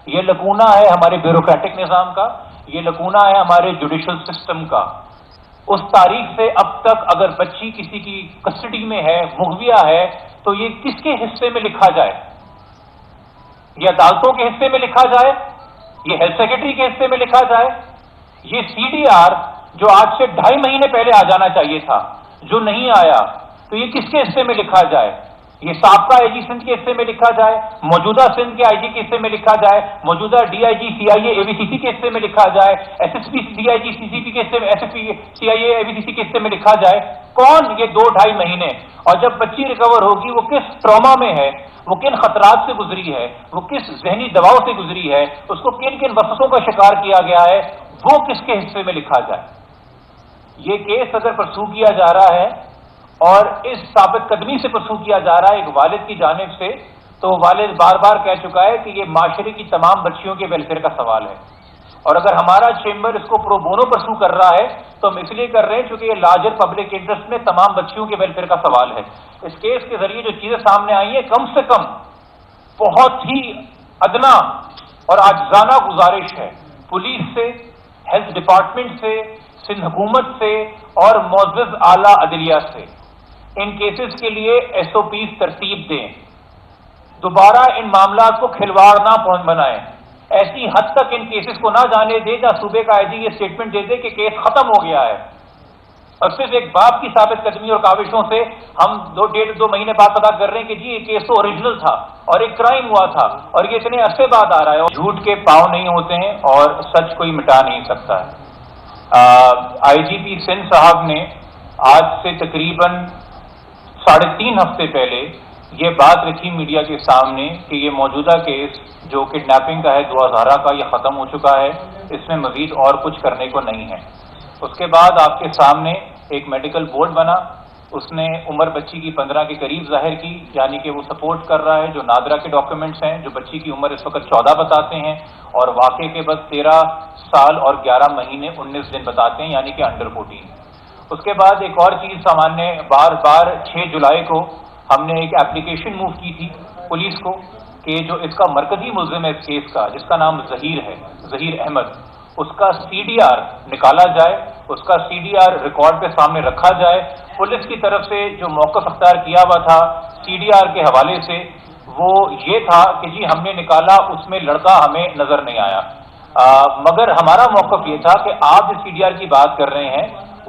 یہ لکونہ ہے ہمارے بیوروکریٹک نظام کا، یہ لکونہ ہے ہمارے جوڈیشل سسٹم کا۔ اس تاریخ سے اب تک اگر بچی کسی کی کسٹڈی میں ہے، مغویہ ہے، تو یہ کس کے حصے میں لکھا جائے؟ یہ عدالتوں کے حصے میں لکھا جائے؟ یہ ہیلتھ سیکرٹری کے حصے میں لکھا جائے؟ یہ سی ڈی آر جو آج سے 2.5 مہینے پہلے آ جانا چاہیے تھا، جو نہیں آیا، تو یہ کس کے حصے میں لکھا جائے؟ یہ سابقہ آئی جی سندھ کے حصے میں لکھا جائے، موجودہ سندھ کے آئی جی کے حصے میں لکھا جائے، موجودہ ڈی آئی جی سی آئی اے وی سی سی کے حصے میں لکھا جائے، S S P D I G C C P کے حصے میں، ایس ایس پی سی آئی اے وی سی سی کے حصے میں لکھا جائے؟ کون یہ 2-2.5 مہینے؟ اور جب بچی ریکور ہوگی وہ کس ٹراما میں ہے، وہ کن خطرات سے گزری ہے، وہ کس ذہنی دباؤ سے گزری ہے، اس کو کن کن وسوسوں کا شکار کیا گیا ہے، وہ کس کے حصے میں لکھا جائے؟ یہ کیس اگر پرسو کیا جا رہا ہے اور اس ثابت قدمی سے پرسو کیا جا رہا ہے ایک والد کی جانب سے، تو والد بار بار کہہ چکا ہے کہ یہ معاشرے کی تمام بچیوں کے ویلفیئر کا سوال ہے، اور اگر ہمارا چیمبر اس کو پرو بونو پرسو کر رہا ہے تو ہم اس لیے کر رہے ہیں چونکہ یہ لارجر پبلک انٹرسٹ میں تمام بچیوں کے ویلفیئر کا سوال ہے۔ اس کیس کے ذریعے جو چیزیں سامنے آئی ہیں، کم سے کم بہت ہی ادنا اور عاجزانہ گزارش ہے پولیس سے، ہیلتھ ڈپارٹمنٹ سے، سندھ حکومت سے اور معزز اعلی عدلیہ سے، ان کیسز کے لیے ایس او پیز ترتیب دیں، دوبارہ ان معاملات کو کھلواڑ نہ بنائیں، ایسی حد تک ان کیسز کو نہ جانے دیں جہاں صوبے کا آئی جی یہ اسٹیٹمنٹ دے دے کہ کیس ختم ہو گیا ہے، اور صرف ایک باپ کی ثابت قدمی اور کاوشوں سے ہم 2 مہینے بعد پتا کر رہے ہیں کہ جی یہ کیس تو اوریجنل تھا اور ایک کرائم ہوا تھا اور یہ اتنے عرصے بعد آ رہا ہے۔ جھوٹ کے پاؤں نہیں ہوتے ہیں اور سچ کوئی مٹا نہیں سکتا ہے۔ آئی جی پی سندھ صاحب نے آج سے تقریباً 3.5 ہفتے پہلے یہ بات رکھی میڈیا کے سامنے کہ یہ موجودہ کیس جو کڈنیپنگ کا ہے 2000 کا، یہ ختم ہو چکا ہے، اس میں مزید اور کچھ کرنے کو نہیں ہے۔ اس کے بعد آپ کے سامنے ایک میڈیکل بورڈ بنا، اس نے عمر بچی کی 15 کے قریب ظاہر کی، یعنی کہ وہ سپورٹ کر رہا ہے جو نادرا کے ڈاکیومنٹس ہیں، جو بچی کی عمر اس وقت 14 بتاتے ہیں اور واقعے کے بعد 13 سال اور 11 مہینے 19 دن بتاتے ہیں، یعنی کہ انڈر 14۔ اس کے بعد ایک اور چیز سامنے بار 6 جولائی کو ہم نے ایک اپلیکیشن موو کی تھی پولیس کو کہ جو اس کا مرکزی ملزم ہے اس کیس کا، جس کا نام ظہیر ہے، ظہیر احمد، اس کا سی ڈی آر نکالا جائے، اس کا سی ڈی آر ریکارڈ پہ سامنے رکھا جائے۔ پولیس کی طرف سے جو موقف اختیار کیا ہوا تھا سی ڈی آر کے حوالے سے وہ یہ تھا کہ جی ہم نے نکالا، اس میں لڑکا ہمیں نظر نہیں آیا، مگر ہمارا موقف یہ تھا کہ آپ جو سی ڈی آر کی بات کر رہے ہیں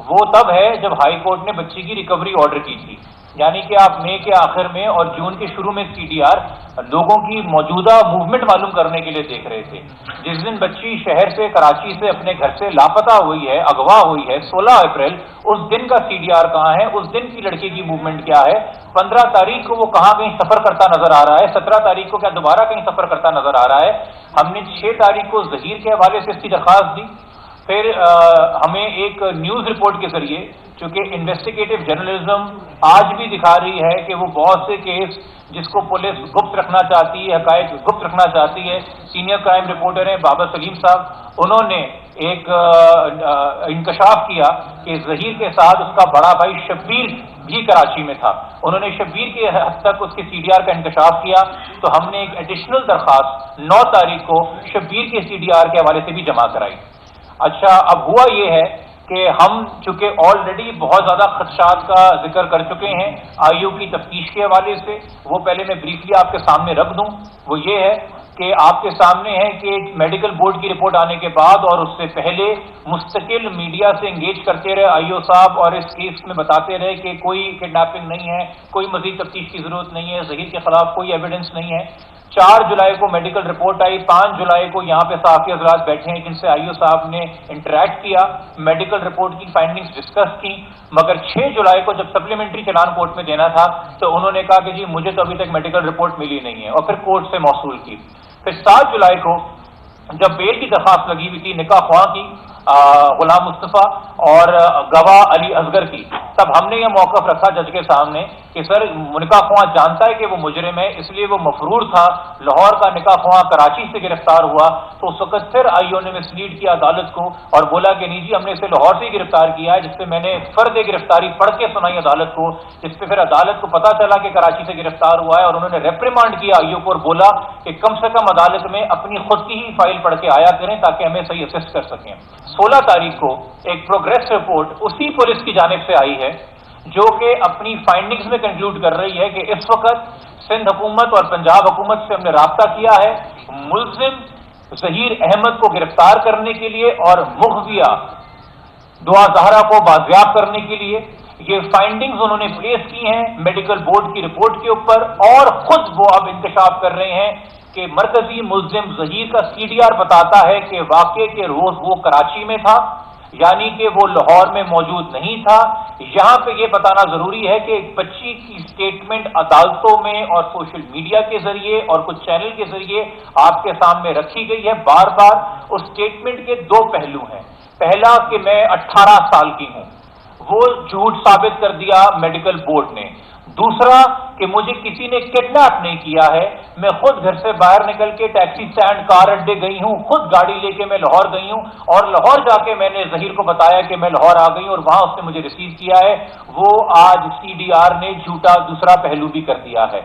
وہ تب ہے جب ہائی کورٹ نے بچی کی ریکوری آرڈر کی تھی، یعنی کہ آپ مئی کے آخر میں اور جون کے شروع میں سی ڈی آر لوگوں کی موجودہ موومنٹ معلوم کرنے کے لیے دیکھ رہے تھے۔ جس دن بچی شہر سے، کراچی سے، اپنے گھر سے لاپتہ ہوئی ہے، اغوا ہوئی ہے 16 اپریل، اس دن کا سی ڈی آر کہاں ہے، اس دن کی لڑکی کی موومنٹ کیا ہے، 15 تاریخ کو وہ کہاں کہیں سفر کرتا نظر آ رہا ہے، 17 تاریخ کو کیا دوبارہ کہیں سفر کرتا نظر آ رہا ہے۔ ہم نے 6 تاریخ کو ظہیر کے حوالے سے اس کی درخواست دی، پھر ہمیں ایک نیوز رپورٹ کے ذریعے، چونکہ انویسٹیگیٹو جرنلزم آج بھی دکھا رہی ہے کہ وہ بہت سے کیس جس کو پولیس گپت رکھنا چاہتی ہے، حقائق گپت رکھنا چاہتی ہے، سینئر کرائم رپورٹر ہیں بابا سلیم صاحب، انہوں نے ایک انکشاف کیا کہ ظہیر کے ساتھ اس کا بڑا بھائی شبیر بھی کراچی میں تھا، انہوں نے شبیر کے حد تک اس کے سی ڈی آر کا انکشاف کیا، تو ہم نے ایک ایڈیشنل درخواست 9 تاریخ کو شبیر کے سی ڈی آر کے حوالے سے بھی جمع کرائی۔ اچھا، اب ہوا یہ ہے کہ ہم چونکہ آلریڈی بہت زیادہ خدشات کا ذکر کر چکے ہیں آئی او کی تفتیش کے حوالے سے، وہ پہلے میں بریفلی آپ کے سامنے رکھ دوں۔ وہ یہ ہے کہ آپ کے سامنے ہے کہ میڈیکل بورڈ کی رپورٹ آنے کے بعد اور اس سے پہلے مستقل میڈیا سے انگیج کرتے رہے آئی او صاحب، اور اس کیس میں بتاتے رہے کہ کوئی کڈنیپنگ نہیں ہے، کوئی مزید تفتیش کی ضرورت نہیں ہے، ظہیر کے خلاف کوئی ایویڈنس نہیں ہے۔ 4 جولائی کو میڈیکل رپورٹ آئی، 5 جولائی کو یہاں پہ صحافی حضرات بیٹھے ہیں جن سے آئی او صاحب نے انٹریکٹ کیا، میڈیکل رپورٹ کی فائنڈنگز ڈسکس کی، مگر 6 جولائی کو جب سپلیمنٹری چلان کورٹ میں دینا تھا تو انہوں نے کہا کہ جی مجھے تو ابھی تک میڈیکل رپورٹ ملی نہیں ہے، اور پھر کورٹ سے موصول کی۔ پھر 7 جولائی کو جب بیل کی درخواست لگی ہوئی تھی نکاح خواہ کی، غلام مصطفیٰ اور گواہ علی اصغر کی، تب ہم نے یہ موقف رکھا جج کے سامنے کہ سر نکاح خواہ جانتا ہے کہ وہ مجرم ہے، اس لیے وہ مفرور تھا، لاہور کا نکاح خواہ کراچی سے گرفتار ہوا، تو اس وقت پھر آئی او نے مسلیڈ کیا عدالت کو اور بولا کہ نہیں جی ہم نے اسے لاہور سے ہی گرفتار کیا ہے، جس پہ میں نے فرد گرفتاری پڑھ کے سنائی عدالت کو، جس پہ پھر عدالت کو پتا چلا کہ کراچی سے گرفتار ہوا ہے، اور انہوں نے ریپریمانڈ کیا آئی او کو اور بولا کہ کم سے کم عدالت میں اپنی خود کی ہی فائل پڑھ کے آیا کریں تاکہ ہمیں صحیح اسسٹ کر سکیں۔ 16 تاریخ کو ایک پروگریس رپورٹ اسی پولیس کی جانب سے آئی ہے جو کہ اپنی فائنڈنگز میں کنکلوڈ کر رہی ہے کہ اس وقت سندھ حکومت اور پنجاب حکومت سے ہم نے رابطہ کیا ہے ملزم ظہیر احمد کو گرفتار کرنے کے لیے اور مغویہ دعا زہرا کو بازیاب کرنے کے لیے۔ یہ فائنڈنگز انہوں نے پلیس کی ہیں میڈیکل بورڈ کی رپورٹ کے اوپر، اور خود وہ اب انکشاف کر رہے ہیں کہ مرکزی ملزم ظہیر کا سی ڈی آر بتاتا ہے کہ واقعے کے روز وہ کراچی میں تھا، یعنی کہ وہ لاہور میں موجود نہیں تھا۔ یہاں پہ یہ بتانا ضروری ہے کہ ایک بچی کی سٹیٹمنٹ عدالتوں میں اور سوشل میڈیا کے ذریعے اور کچھ چینل کے ذریعے آپ کے سامنے رکھی گئی ہے بار بار۔ اس سٹیٹمنٹ کے دو پہلو ہیں، پہلا کہ میں 18 سال کی ہوں، وہ جھوٹ ثابت کر دیا میڈیکل بورڈ نے، دوسرا کہ مجھے کسی نے کڈنیپ نہیں کیا ہے، میں خود گھر سے باہر نکل کے ٹیکسی اسٹینڈ کار اڈے گئی ہوں، خود گاڑی لے کے میں لاہور گئی ہوں، اور لاہور جا کے میں نے ظہیر کو بتایا کہ میں لاہور آ گئی ہوں اور وہاں اس نے مجھے ریسیو کیا ہے۔ وہ آج سی ڈی آر نے جھوٹا دوسرا پہلو بھی کر دیا ہے۔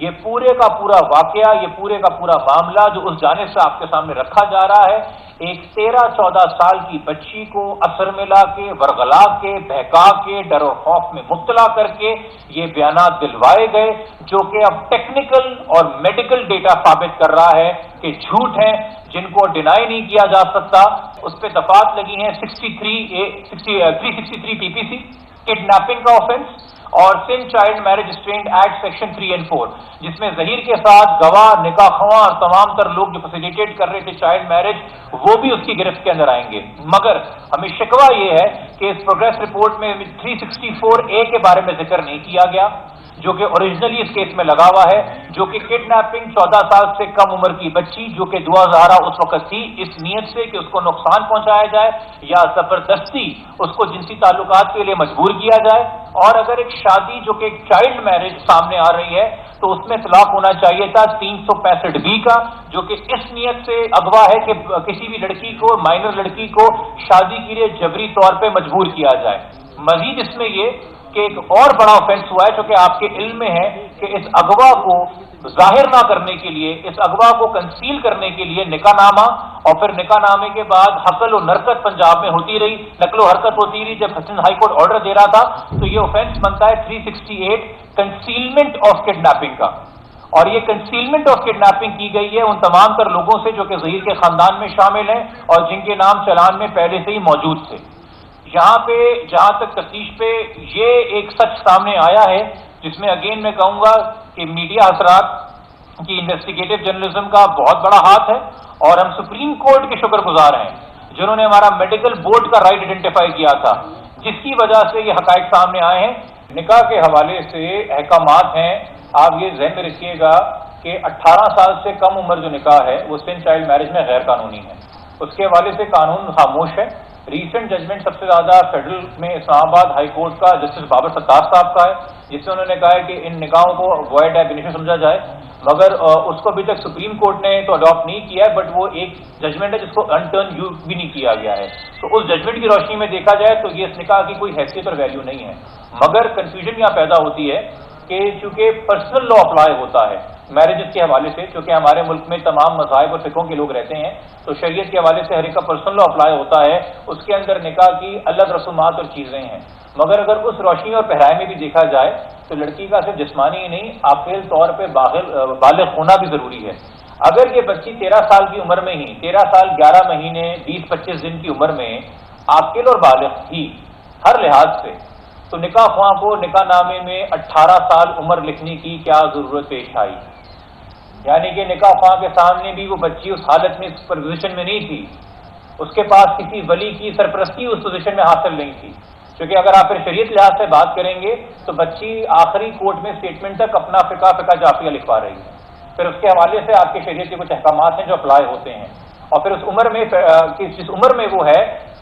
یہ پورے کا پورا واقعہ، یہ پورے کا پورا معاملہ جو اس جانب سے آپ کے سامنے رکھا جا رہا ہے، ایک 13-14 سال کی بچی کو اثر ملا کے، ورغلا کے، بہکا کے، ڈر و خوف میں مبتلا کر کے یہ بیانات دلوائے گئے، جو کہ اب ٹیکنیکل اور میڈیکل ڈیٹا ثابت کر رہا ہے کہ جھوٹ ہیں، جن کو ڈینائی نہیں کیا جا سکتا۔ اس پہ دفعات لگی ہیں 363 پی پی سی کڈنیپنگ کا آفینس، اور Sindh child marriage restraint act section 3 اور 4، جس میں ظہیر کے ساتھ گواہ، نکاح خواہ اور تمام تر لوگ جو فیسیلیٹیٹ کر رہے تھے چائلڈ میرج، وہ بھی اس کی گرفت کے اندر آئیں گے۔ مگر ہمیں شکوہ یہ ہے کہ اس پروگریس رپورٹ میں 364A کے بارے میں ذکر نہیں کیا گیا، جو کہ اوریجنلی اس کیس میں لگا ہوا ہے، جو کہ کڈنیپنگ 14 سال سے کم عمر کی بچی جو کہ دعا زہرا اس وقت تھی، اس نیت سے کہ اس کو نقصان پہنچایا جائے یا زبردستی اس کو جنسی تعلقات کے لیے مجبور کیا جائے، اور اگر ایک شادی جو کہ ایک چائلڈ میرج سامنے آ رہی ہے تو اس میں طلاق ہونا چاہیے تھا 365B کا، جو کہ اس نیت سے اغوا ہے کہ کسی بھی لڑکی کو، مائنر لڑکی کو شادی کے لیے جبری طور پہ مجبور کیا جائے۔ مزید اس میں یہ کہ ایک اور بڑا آفینس ہوا ہے جو کہ آپ کے علم میں ہے کہ اس اغوا کو ظاہر نہ کرنے کے لیے، اس اغوا کو کنسیل کرنے کے لیے نکاح نامہ، اور پھر نکاح نامے کے بعد حقل و نرکت پنجاب میں ہوتی رہی، نقل و حرکت ہوتی رہی۔ جب حسن ہائی کورٹ آرڈر دے رہا تھا تو یہ آفینس بنتا ہے 368 کنسیلمنٹ آف کڈنیپنگ کا، اور یہ کنسیلمنٹ آف کڈنیپنگ کی گئی ہے ان تمام تر لوگوں سے جو کہ ظہیر کے خاندان میں شامل ہیں اور جن کے نام چلان میں پہلے سے ہی موجود تھے۔ یہاں پہ جہاں تک تفتیش پہ یہ ایک سچ سامنے آیا ہے، جس میں اگین میں کہوں گا کہ میڈیا حضرات کی انویسٹیگیٹو جرنلزم کا بہت بڑا ہاتھ ہے، اور ہم سپریم کورٹ کے شکر گزار ہیں جنہوں نے ہمارا میڈیکل بورڈ کا رائٹ آئیڈینٹیفائی کیا تھا، جس کی وجہ سے یہ حقائق سامنے آئے ہیں۔ نکاح کے حوالے سے احکامات ہیں، آپ یہ ذہن میں رکھیے گا کہ 18 سال سے کم عمر جو نکاح ہے وہ سندھ چائلڈ میرج میں غیر قانونی ہے، اس کے حوالے سے قانون خاموش ہے۔ ریسنٹ ججمنٹ سب سے زیادہ فیڈرل میں اسلام آباد ہائی کورٹ کا جسٹس بابر ستار صاحب کا ہے، جس میں انہوں نے کہا ہے کہ ان نکاحوں کو وائڈ اب انیشن سمجھا جائے، مگر اس کو ابھی تک سپریم کورٹ نے تو اڈاپٹ نہیں کیا ہے، بٹ وہ ایک ججمنٹ ہے جس کو انٹرن یو بھی نہیں کیا گیا ہے۔ تو اس ججمنٹ کی روشنی میں دیکھا جائے تو یہ اس نکاح کی کوئی حیثیت اور ویلیو نہیں ہے، مگر کنفیوژن یہاں پیدا ہوتی ہے کہ چونکہ پرسنل لا اپلائی ہوتا ہے میرجز کے حوالے سے، چونکہ ہمارے ملک میں تمام مذاہب اور فقہوں کے لوگ رہتے ہیں، تو شریعت کے حوالے سے ہر ایک کا پرسنل لا اپلائی ہوتا ہے، اس کے اندر نکاح کی الگ رسومات اور چیزیں ہیں۔ مگر اگر اس روشنی اور پہرائے میں بھی دیکھا جائے تو لڑکی کا صرف جسمانی ہی نہیں، عاقل طور پہ بالغ ہونا بھی ضروری ہے۔ اگر یہ بچی 13 سال کی عمر میں ہی، 13 سال 11 مہینے 20-25 دن کی عمر میں عاقل اور بالغ تھی ہر لحاظ سے، تو نکاح خواہ کو نکاح نامے میں 18 سال عمر لکھنے کی کیا ضرورت پیش آئی؟ یعنی کہ نکاح خواہ کے سامنے بھی وہ بچی اس حالت میں، اس پوزیشن میں نہیں تھی، اس کے پاس کسی ولی کی سرپرستی اس پوزیشن میں حاصل نہیں تھی، کیونکہ اگر آپ پھر شریعت لحاظ سے بات کریں گے تو بچی آخری کورٹ میں اسٹیٹمنٹ تک اپنا فقہ جافیہ لکھوا رہی ہے، پھر اس کے حوالے سے آپ کے شریعت کے کچھ احکامات ہیں جو اپلائی ہوتے ہیں، اور پھر اس عمر میں جس عمر میں وہ ہے